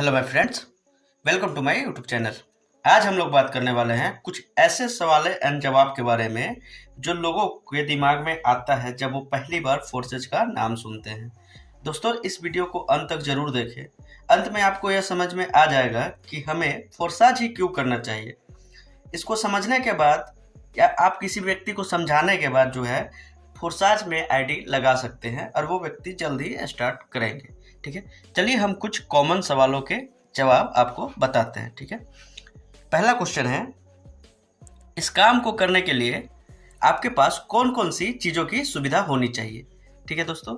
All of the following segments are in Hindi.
Hello my friends, welcome to my YouTube channel. आज हम लोग बात करने वाले हैं कुछ ऐसे सवाल एंड जवाब के बारे में जो लोगों के दिमाग में आता है जब वो पहली बार फोर्सेज का नाम सुनते हैं। दोस्तों, इस वीडियो को अंत तक जरूर देखें। अंत में आपको यह समझ में आ जाएगा कि हमें फोर्साज ही क्यों करना चाहिए। इसको समझने के बाद या आप किसी व्यक्ति को समझाने के बाद जो है फोर्साज में आईडी लगा सकते हैं और वो व्यक्ति जल्दी स्टार्ट करेंगे। ठीक है, चलिए हम कुछ कॉमन सवालों के जवाब आपको बताते हैं। ठीक है, पहला क्वेश्चन है, इस काम को करने के लिए आपके पास कौन कौन सी चीज़ों की सुविधा होनी चाहिए। ठीक है दोस्तों,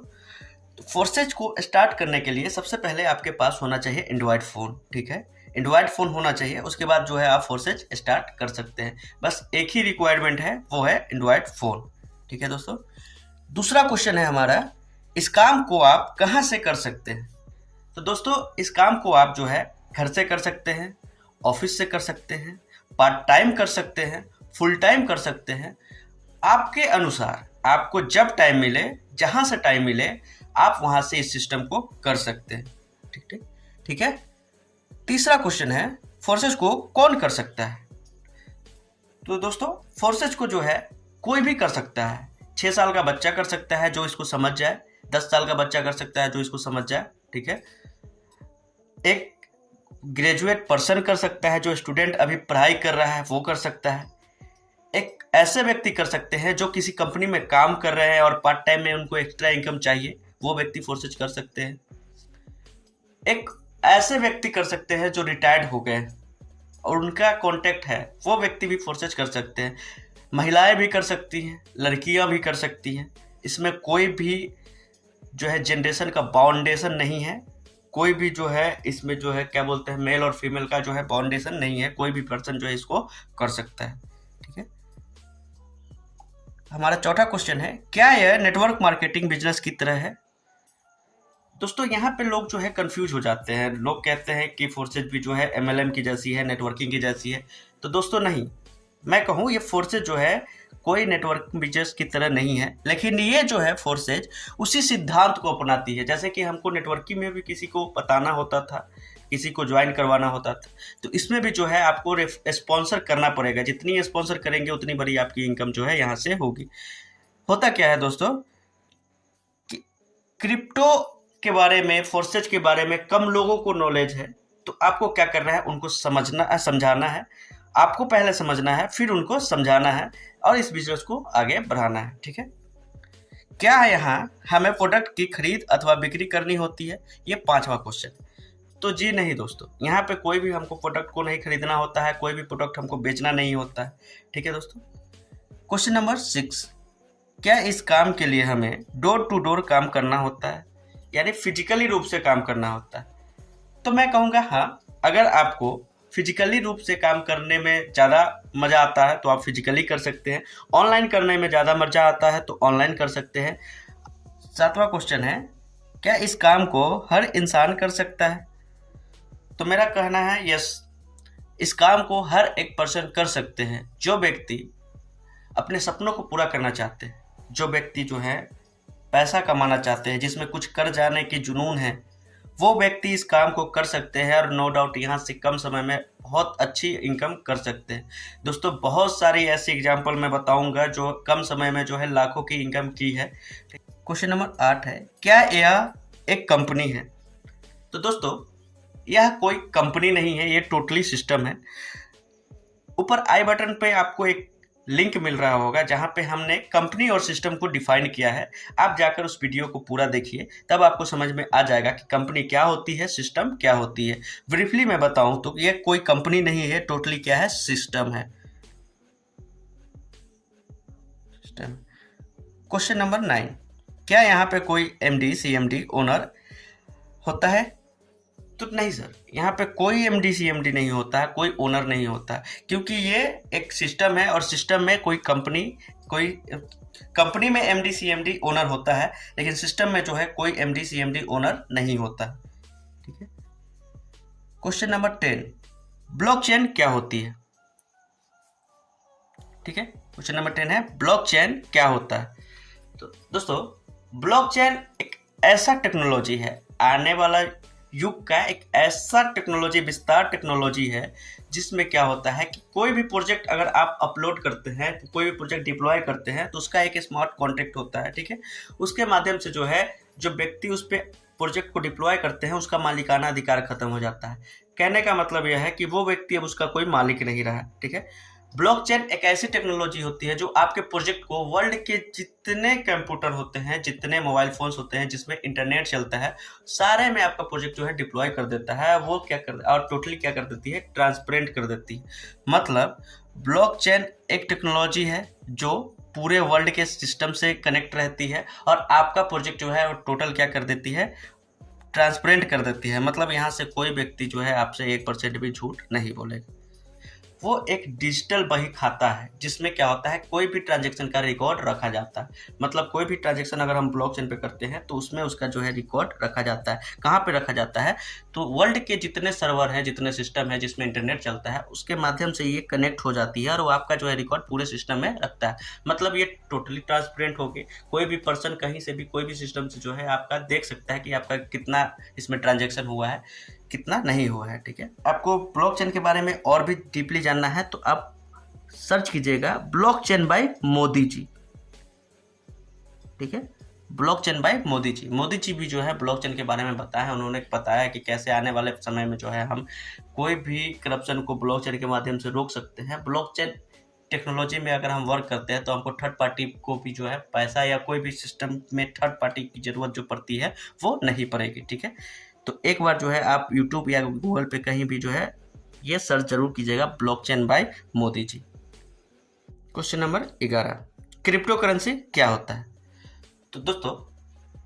तो फोर्सेज को स्टार्ट करने के लिए सबसे पहले आपके पास होना चाहिए एंड्रॉयड फ़ोन। ठीक है, एंड्रॉयड फ़ोन होना चाहिए, उसके बाद जो है आप फोर्सेज स्टार्ट कर सकते हैं। बस एक ही रिक्वायरमेंट है, वो है एंड्रॉयड फ़ोन। ठीक है दोस्तों, दूसरा क्वेश्चन है हमारा, इस काम को आप कहाँ से कर सकते हैं। तो दोस्तों, इस काम को आप जो है घर से कर सकते हैं, ऑफिस से कर सकते हैं, पार्ट टाइम कर सकते हैं, फुल टाइम कर सकते हैं। आपके अनुसार आपको जब टाइम मिले, जहाँ से टाइम मिले, आप वहाँ से इस सिस्टम को कर सकते हैं। ठीक ठीक ठीक है। तीसरा क्वेश्चन है, फोर्सेज को कौन कर सकता है। तो दोस्तों, फोर्सेज को जो है कोई भी कर सकता है। 6 साल का बच्चा कर सकता है जो इसको समझ जाए, 10 साल का बच्चा कर सकता है जो इसको समझ जाए। ठीक है, एक ग्रेजुएट पर्सन कर सकता है, जो स्टूडेंट अभी पढ़ाई कर रहा है वो कर सकता है। एक ऐसे व्यक्ति कर सकते हैं जो किसी कंपनी में काम कर रहे हैं और पार्ट टाइम में उनको एक्स्ट्रा इनकम चाहिए, वो व्यक्ति फोर्सेज कर सकते हैं। एक ऐसे व्यक्ति कर सकते हैं जो रिटायर्ड हो गए और उनका कॉन्टेक्ट है, वो व्यक्ति भी फोर्सेज कर सकते हैं। महिलाएं भी कर सकती हैं, लड़कियां भी कर सकती हैं। इसमें कोई भी जो है जनरेशन का बाउंडेशन नहीं है, कोई भी जो है इसमें जो है क्या बोलते हैं मेल और फीमेल का जो है बाउंडेशन नहीं है, कोई भी पर्सन जो है इसको कर सकता है। ठीक है, हमारा चौथा क्वेश्चन है, क्या यह नेटवर्क मार्केटिंग बिजनेस की तरह है। दोस्तों, यहाँ पे लोग जो है कंफ्यूज हो जाते हैं। लोग कहते हैं कि फोर्सेज भी जो है एमएलएम की जैसी है, नेटवर्किंग की जैसी है। तो दोस्तों नहीं, मैं कहूँ ये फोर्सेज जो है कोई नेटवर्क बिजनेस की तरह नहीं है, लेकिन ये जो है फोर्सेज उसी सिद्धांत को अपनाती है। जैसे कि हमको नेटवर्किंग में भी किसी को बताना होता था, किसी को ज्वाइन करवाना होता था, तो इसमें भी जो है आपको स्पॉन्सर करना पड़ेगा। जितनी स्पॉन्सर करेंगे उतनी बड़ी आपकी इनकम जो है यहाँ से होगी। होता क्या है दोस्तों कि क्रिप्टो के बारे में, फोर्सेज के बारे में कम लोगों को नॉलेज है, तो आपको क्या करना है, उनको समझाना है। आपको पहले समझना है, फिर उनको समझाना है और इस बिजनेस को आगे बढ़ाना है। ठीक है, क्या है यहाँ हमें प्रोडक्ट की खरीद अथवा बिक्री करनी होती है, ये पांचवा क्वेश्चन। तो जी नहीं दोस्तों, यहाँ पे कोई भी हमको प्रोडक्ट को नहीं खरीदना होता है, कोई भी प्रोडक्ट हमको बेचना नहीं होता है। ठीक है दोस्तों, क्वेश्चन नंबर 6, क्या इस काम के लिए हमें डोर टू डोर काम करना होता है, यानी फिजिकली रूप से काम करना होता है। तो मैं कहूँगा हाँ, अगर आपको फिजिकली रूप से काम करने में ज़्यादा मज़ा आता है तो आप फिजिकली कर सकते हैं, ऑनलाइन करने में ज़्यादा मज़ा आता है तो ऑनलाइन कर सकते हैं। 7वां क्वेश्चन है, क्या इस काम को हर इंसान कर सकता है। तो मेरा कहना है यस, इस काम को हर एक पर्सन कर सकते हैं। जो व्यक्ति अपने सपनों को पूरा करना चाहते हैं, जो व्यक्ति जो है पैसा कमाना चाहते हैं, जिसमें कुछ कर जाने की जुनून है, वो व्यक्ति इस काम को कर सकते हैं और नो डाउट यहाँ से कम समय में बहुत अच्छी इनकम कर सकते हैं। दोस्तों, बहुत सारी ऐसी एग्जांपल मैं बताऊंगा जो कम समय में जो है लाखों की इनकम की है। क्वेश्चन नंबर 8 है, क्या यह एक कंपनी है। तो दोस्तों, यह कोई कंपनी नहीं है, ये टोटली सिस्टम है। ऊपर आई बटन पे आपको एक लिंक मिल रहा होगा जहां पे हमने कंपनी और सिस्टम को डिफाइन किया है। आप जाकर उस वीडियो को पूरा देखिए, तब आपको समझ में आ जाएगा कि कंपनी क्या होती है, सिस्टम क्या होती है। ब्रीफली मैं बताऊं तो ये कोई कंपनी नहीं है, टोटली क्या है, सिस्टम है। क्वेश्चन नंबर 9, क्या यहाँ पे कोई एमडी सीएमडी ओनर होता है। तो नहीं सर, यहाँ पे कोई एमडी सीएमडी नहीं होता है, कोई ओनर नहीं होता है, क्योंकि ये एक सिस्टम है और सिस्टम में कोई कंपनी में एमडी सीएमडी ओनर होता है, लेकिन सिस्टम में जो है कोई एमडी सीएमडी ओनर नहीं होता। ठीक है, क्वेश्चन नंबर 10, ब्लॉकचेन क्या होती है। ठीक है, क्वेश्चन नंबर 10 है, ब्लॉकचेन क्या होता है। तो दोस्तों, ब्लॉकचेन एक ऐसा टेक्नोलॉजी है, आने वाला युग का एक ऐसा टेक्नोलॉजी, विस्तार टेक्नोलॉजी है, जिसमें क्या होता है कि कोई भी प्रोजेक्ट अगर आप अपलोड करते हैं, तो कोई भी प्रोजेक्ट डिप्लॉय करते हैं, तो उसका एक स्मार्ट कॉन्ट्रैक्ट होता है, ठीक है। उसके माध्यम से जो है, जो व्यक्ति उस पे प्रोजेक्ट को डिप्लॉय करते हैं, उसका मालिकाना अधिकार खत्म हो जाता है। कहने का मतलब यह है कि वो व्यक्ति अब उसका कोई मालिक नहीं रहा, ठीक है। ब्लॉकचेन एक ऐसी टेक्नोलॉजी होती है जो आपके प्रोजेक्ट को वर्ल्ड के जितने कंप्यूटर होते हैं, जितने मोबाइल फोन्स होते हैं जिसमें इंटरनेट चलता है, सारे में आपका प्रोजेक्ट जो है डिप्लॉय कर देता है। वो क्या कर, और टोटली क्या कर देती है, ट्रांसपेरेंट कर देती है। मतलब ब्लॉकचेन एक टेक्नोलॉजी है जो पूरे वर्ल्ड के सिस्टम से कनेक्ट रहती है, और आपका प्रोजेक्ट जो है वो टोटल क्या कर देती है, ट्रांसपेरेंट कर देती है। मतलब यहाँ से कोई व्यक्ति जो है आपसे 1% भी झूठ नहीं बोलेगा। वो एक डिजिटल बही खाता है, जिसमें क्या होता है, कोई भी ट्रांजैक्शन का रिकॉर्ड रखा जाता है। मतलब कोई भी ट्रांजैक्शन अगर हम ब्लॉकचेन पे करते हैं, तो उसमें उसका जो है रिकॉर्ड रखा जाता है। कहाँ पे रखा जाता है, तो वर्ल्ड के जितने सर्वर हैं, जितने सिस्टम है जिसमें इंटरनेट चलता है, उसके माध्यम से ये कनेक्ट हो जाती है, और वो आपका जो है रिकॉर्ड पूरे सिस्टम में रखता है। मतलब ये टोटली ट्रांसपेरेंट होगी, कोई भी पर्सन कहीं से भी कोई भी सिस्टम से जो है आपका देख सकता है कि आपका कितना इसमें ट्रांजैक्शन हुआ है, कितना नहीं हुआ है, ठीक है। आपको ब्लॉकचेन के बारे में और भी डीपली जानना है, तो आप सर्च कीजिएगा ब्लॉकचेन बाय मोदी जी, ठीक है। Blockchain bye Modi ji. मोदी जी भी जो है ब्लॉकचेन के बारे में बताया है। उन्होंने बताया कि कैसे आने वाले समय में जो है हम कोई भी करप्शन को ब्लॉकचेन के माध्यम से रोक सकते हैं। ब्लॉकचेन टेक्नोलॉजी में अगर हम वर्क करते हैं, तो हमको थर्ड पार्टी को भी जो है पैसा, या कोई भी सिस्टम में थर्ड पार्टी की जरूरत जो पड़ती है, वो नहीं पड़ेगी, ठीक है। तो एक बार जो है आप यूट्यूब या गूगल पे कहीं भी जो है ये सर्च जरूर कीजिएगा, blockchain bye Modi ji. Question number 11, crypto currency क्या होता है। तो दोस्तों,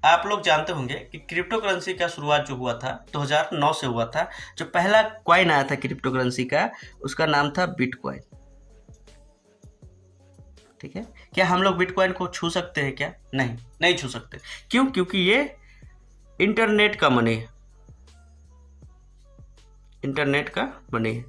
आप लोग जानते होंगे कि क्रिप्टो करेंसी का शुरुआत जो हुआ था 2009 से हुआ था। जो पहला कॉइन आया था क्रिप्टो करेंसी का, उसका नाम था बिटकॉइन, ठीक है। क्या हम लोग बिटकॉइन को छू सकते हैं क्या? नहीं छू सकते। क्यों? क्योंकि ये इंटरनेट का मनी है, इंटरनेट का मनी है।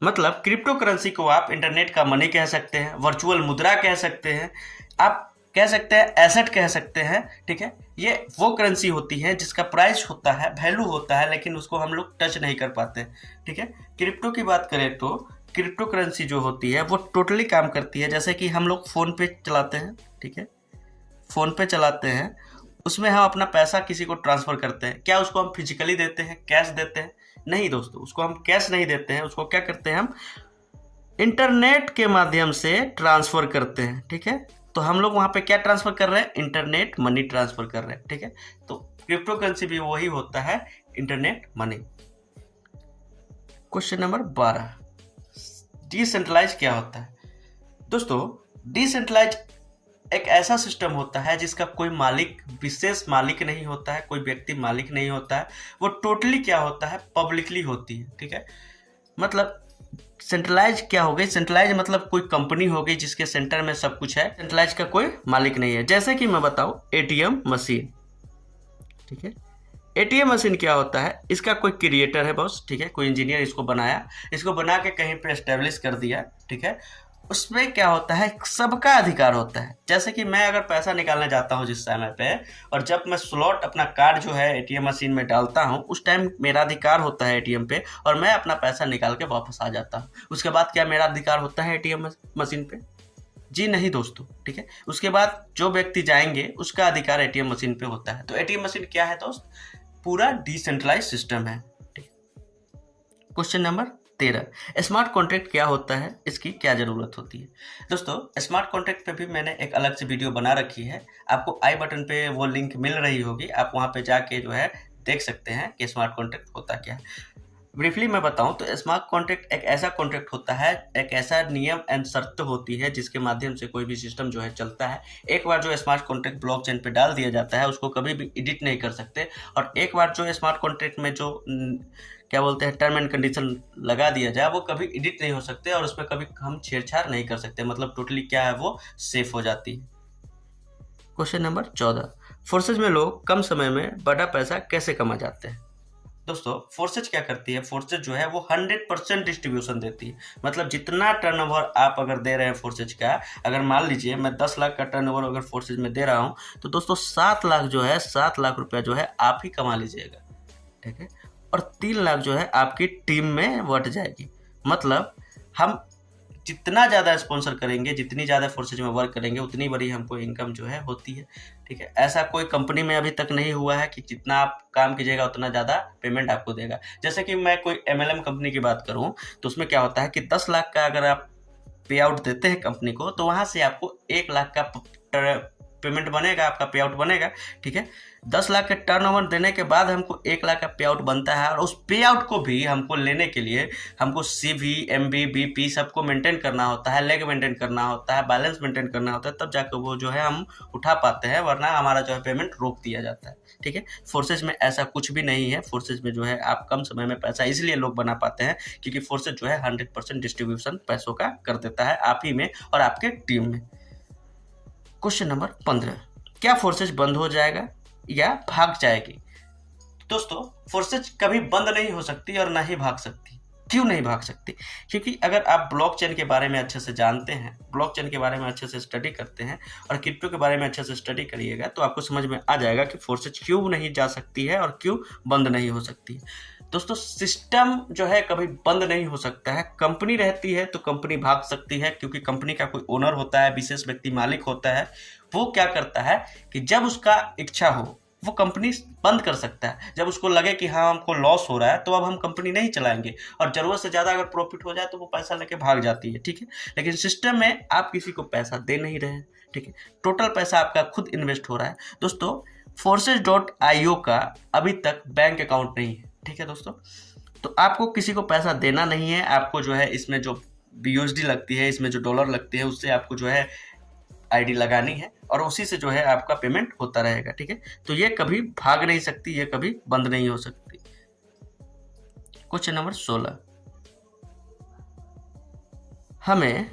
मतलब क्रिप्टो करेंसी को आप इंटरनेट का मनी कह सकते हैं, वर्चुअल मुद्रा कह सकते हैं, आप कह सकते हैं एसेट कह सकते हैं, ठीक है। ये वो करेंसी होती है जिसका प्राइस होता है, वैल्यू होता है, लेकिन उसको हम लोग टच नहीं कर पाते, ठीक है। क्रिप्टो की बात करें तो क्रिप्टो करेंसी जो होती है वो टोटली काम करती है, जैसे कि हम लोग फ़ोन पे चलाते हैं, ठीक है। फ़ोन पे चलाते हैं, उसमें हम अपना पैसा किसी को ट्रांसफ़र करते हैं। क्या उसको हम फिजिकली देते हैं, कैश देते हैं? नहीं दोस्तों, उसको हम कैश नहीं देते हैं। उसको क्या करते हैं, हम इंटरनेट के माध्यम से ट्रांसफ़र करते हैं, ठीक है। तो हम लोग वहाँ पे क्या ट्रांसफ़र कर रहे हैं, इंटरनेट मनी ट्रांसफ़र कर रहे हैं, ठीक है। तो क्रिप्टो करेंसी भी वही होता है, internet money. Question number 12, decentralise क्या होता है। दोस्तों, डिसेंट्रलाइज एक ऐसा सिस्टम होता है जिसका कोई मालिक, विशेष मालिक नहीं होता है, कोई व्यक्ति मालिक नहीं होता है। वो टोटली क्या होता है, पब्लिकली होती है, ठीक है। मतलब सेंट्रलाइज क्या हो गई, सेंट्रलाइज मतलब कोई कंपनी हो गई जिसके सेंटर में सब कुछ है। सेंट्रलाइज का कोई मालिक नहीं है। जैसे कि मैं बताऊं, एटीएम मशीन, ठीक है। एटीएम मशीन क्या होता है, इसका कोई क्रिएटर है बॉस, ठीक है। कोई इंजीनियर इसको बनाया, इसको बना के कहीं पे एस्टेब्लिश कर दिया, ठीक है। उसमें क्या होता है, सबका अधिकार होता है। जैसे कि मैं अगर पैसा निकालने जाता हूँ जिस समय पे, और जब मैं स्लॉट अपना कार्ड जो है एटीएम मशीन में डालता हूँ, उस टाइम मेरा अधिकार होता है एटीएम पे, और मैं अपना पैसा निकाल के वापस आ जाता हूँ। उसके बाद क्या मेरा अधिकार होता है एटीएम मशीन पे? जी नहीं दोस्तों, ठीक है। उसके बाद जो व्यक्ति जाएंगे उसका अधिकार एटीएम मशीन पे होता है। तो एटीएम मशीन क्या है दोस्त, पूरा डिसेंट्रलाइज सिस्टम है, ठीक। क्वेश्चन नंबर 13, स्मार्ट कॉन्ट्रैक्ट क्या होता है, इसकी क्या ज़रूरत होती है। दोस्तों, स्मार्ट कॉन्ट्रैक्ट पे भी मैंने एक अलग से वीडियो बना रखी है, आपको आई बटन पे वो लिंक मिल रही होगी, आप वहाँ पे जाके जो है देख सकते हैं कि स्मार्ट कॉन्ट्रैक्ट होता क्या है। ब्रीफली मैं बताऊं तो स्मार्ट कॉन्ट्रैक्ट एक ऐसा कॉन्ट्रैक्ट होता है, एक ऐसा नियम एंड शर्त होती है जिसके माध्यम से कोई भी सिस्टम जो है चलता है। एक बार जो स्मार्ट कॉन्ट्रैक्ट ब्लॉकचेन पे डाल दिया जाता है, उसको कभी भी एडिट नहीं कर सकते। और एक बार जो स्मार्ट कॉन्ट्रैक्ट में जो क्या बोलते हैं टर्म एंड कंडीशन लगा दिया जाए, वो कभी एडिट नहीं हो सकते, और उसमें कभी हम छेड़छाड़ नहीं कर सकते। मतलब टोटली क्या है, वो सेफ हो जाती है। क्वेश्चन नंबर 14, फोर्सेज में लोग कम समय में बड़ा पैसा कैसे कमा जाते हैं। दोस्तों, फोर्सेज क्या करती है, फोर्सेज जो है वो 100% डिस्ट्रीब्यूशन देती है। मतलब जितना टर्नओवर आप अगर दे रहे हैं फोर्सेज का, अगर मान लीजिए मैं 10 लाख का टर्नओवर अगर फोर्सेज में दे रहा हूं, तो दोस्तों 7 लाख जो है, 7 लाख रुपया जो है आप ही कमा लीजिएगा, ठीक है, और 3 लाख जो है आपकी टीम में बट जाएगी। मतलब हम जितना ज़्यादा स्पॉन्सर करेंगे, जितनी ज़्यादा फोर्सेज में वर्क करेंगे, उतनी बड़ी हमको इनकम जो है होती है। ठीक है, ऐसा कोई कंपनी में अभी तक नहीं हुआ है कि जितना आप काम कीजिएगा उतना ज़्यादा पेमेंट आपको देगा। जैसे कि मैं कोई MLM कंपनी की बात करूँ तो उसमें क्या होता है कि 10 लाख का अगर आप पे आउट देते हैं कंपनी को, तो वहाँ से आपको 1 लाख का पेमेंट बनेगा, आपका पे आउट बनेगा। ठीक है, 10 लाख के टर्नओवर देने के बाद हमको 1 लाख का पे आउट बनता है, और उस पे आउट को भी हमको लेने के लिए हमको CV, MB, BP सबको मेंटेन करना होता है, लेग मेंटेन करना होता है, बैलेंस मेंटेन करना होता है, तब जाकर वो जो है हम उठा पाते हैं, वरना हमारा जो है पेमेंट रोक दिया जाता है। ठीक है, फोर्सेज में ऐसा कुछ भी नहीं है। फोर्सेज में जो है आप कम समय में पैसा इसलिए लोग बना पाते हैं क्योंकि फोर्सेज जो है 100% डिस्ट्रीब्यूशन पैसों का कर देता है आप ही में और आपके टीम में। क्वेश्चन नंबर 15, क्या फोर्सेज बंद हो जाएगा या भाग जाएगी? दोस्तों, फोर्सेज कभी बंद नहीं हो सकती और ना ही भाग सकती। क्यों नहीं भाग सकती? क्योंकि अगर आप ब्लॉकचेन के बारे में अच्छे से जानते हैं, ब्लॉकचेन के बारे में अच्छे से स्टडी करते हैं और क्रिप्टो के बारे में अच्छे से स्टडी करिएगा, तो आपको समझ में आ जाएगा कि फोर्सेज क्यों नहीं जा सकती है और क्यों बंद नहीं हो सकती है। दोस्तों, सिस्टम जो है कभी बंद नहीं हो सकता है। कंपनी रहती है तो कंपनी भाग सकती है, क्योंकि कंपनी का कोई ओनर होता है, विशेष व्यक्ति मालिक होता है। वो क्या करता है कि जब उसका इच्छा हो वो कंपनी बंद कर सकता है। जब उसको लगे कि हाँ हमको लॉस हो रहा है तो अब हम कंपनी नहीं चलाएंगे, और जरूरत से ज़्यादा अगर प्रॉफिट हो जाए तो वो पैसा लेके भाग जाती है। ठीक है, लेकिन सिस्टम में आप किसी को पैसा दे नहीं रहे हैं। ठीक है, टोटल पैसा आपका खुद इन्वेस्ट हो रहा है। दोस्तों, forces.io का अभी तक बैंक अकाउंट नहीं है। ठीक है दोस्तों, तो आपको किसी को पैसा देना नहीं है। आपको जो है इसमें जो BUSD लगती है, इसमें जो डॉलर लगती है, उससे आपको जो है ID लगानी है और उसी से जो है आपका पेमेंट होता रहेगा। ठीक है, तो ये कभी भाग नहीं सकती, ये कभी बंद नहीं हो सकती। क्वेश्चन नंबर 16, हमें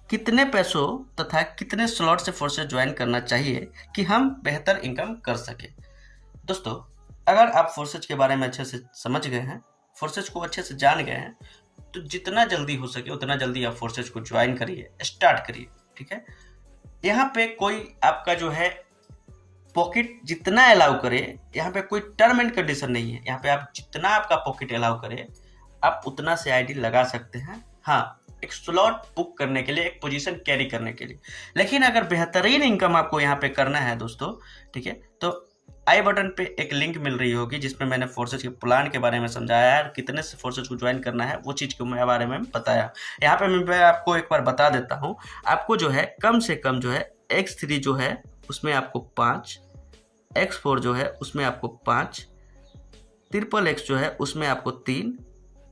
कितने पैसों तथा कितने स्लॉट से फोर्सेज ज्वाइन करना चाहिए कि हम बेहतर इनकम कर सके? दोस्तों, अगर आप फोर्सेज के बारे में अच्छे से समझ गए हैं, फोर्सेज को अच्छे से जान गए हैं, तो जितना जल्दी हो सके उतना जल्दी आप फोर्सेज को ज्वाइन करिए, स्टार्ट करिए। ठीक है, यहाँ पे कोई आपका जो है पॉकेट जितना अलाउ करे, यहाँ पे कोई टर्म एंड कंडीशन नहीं है। यहाँ पे आप जितना आपका पॉकेट अलाउ करे आप उतना से ID लगा सकते हैं। हाँ, एक स्लॉट बुक करने के लिए, एक पोजीशन कैरी करने के लिए। लेकिन अगर बेहतरीन इनकम आपको यहाँ पे करना है दोस्तों, ठीक है, तो आई बटन पे एक लिंक मिल रही होगी जिसमें मैंने फोर्सेज के प्लान के बारे में समझाया है, कितने से फोर्सेज को ज्वाइन करना है वो चीज़ के बारे में बताया। यहाँ पे मैं आपको एक बार बता देता हूँ। आपको जो है कम से कम जो है X3 जो है उसमें आपको 5, X4 जो है उसमें आपको 5, XXX जो है उसमें आपको 3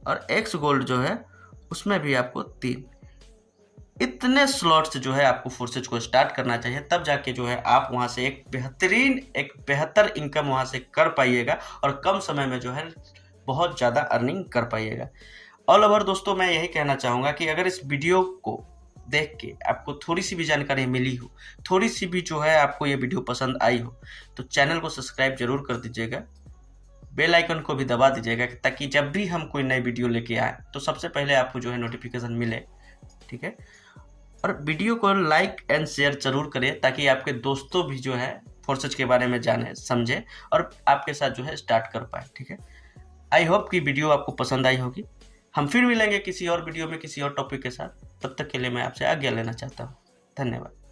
और X गोल्ड जो है उसमें भी आपको 3। इतने स्लॉट्स जो है आपको फोर्सेज को स्टार्ट करना चाहिए, तब जाके जो है आप वहाँ से एक बेहतर इनकम वहाँ से कर पाइएगा और कम समय में जो है बहुत ज़्यादा अर्निंग कर पाइएगा। ऑल ओवर दोस्तों, मैं यही कहना चाहूँगा कि अगर इस वीडियो को देख के आपको थोड़ी सी भी जानकारी मिली हो, थोड़ी सी भी जो है आपको ये वीडियो पसंद आई हो, तो चैनल को सब्सक्राइब जरूर कर दीजिएगा, बेल आइकन को भी दबा दीजिएगा, ताकि जब भी हम कोई नई वीडियो लेके आए तो सबसे पहले आपको जो है नोटिफिकेशन मिले। ठीक है, और वीडियो को लाइक एंड शेयर जरूर करें ताकि आपके दोस्तों भी जो है फोर्सेज के बारे में जाने, समझे और आपके साथ जो है स्टार्ट कर पाए। ठीक है, आई होप कि वीडियो आपको पसंद आई होगी। हम फिर मिलेंगे किसी और वीडियो में किसी और टॉपिक के साथ। तब तक के लिए मैं आपसे आज्ञा लेना चाहता हूँ। धन्यवाद।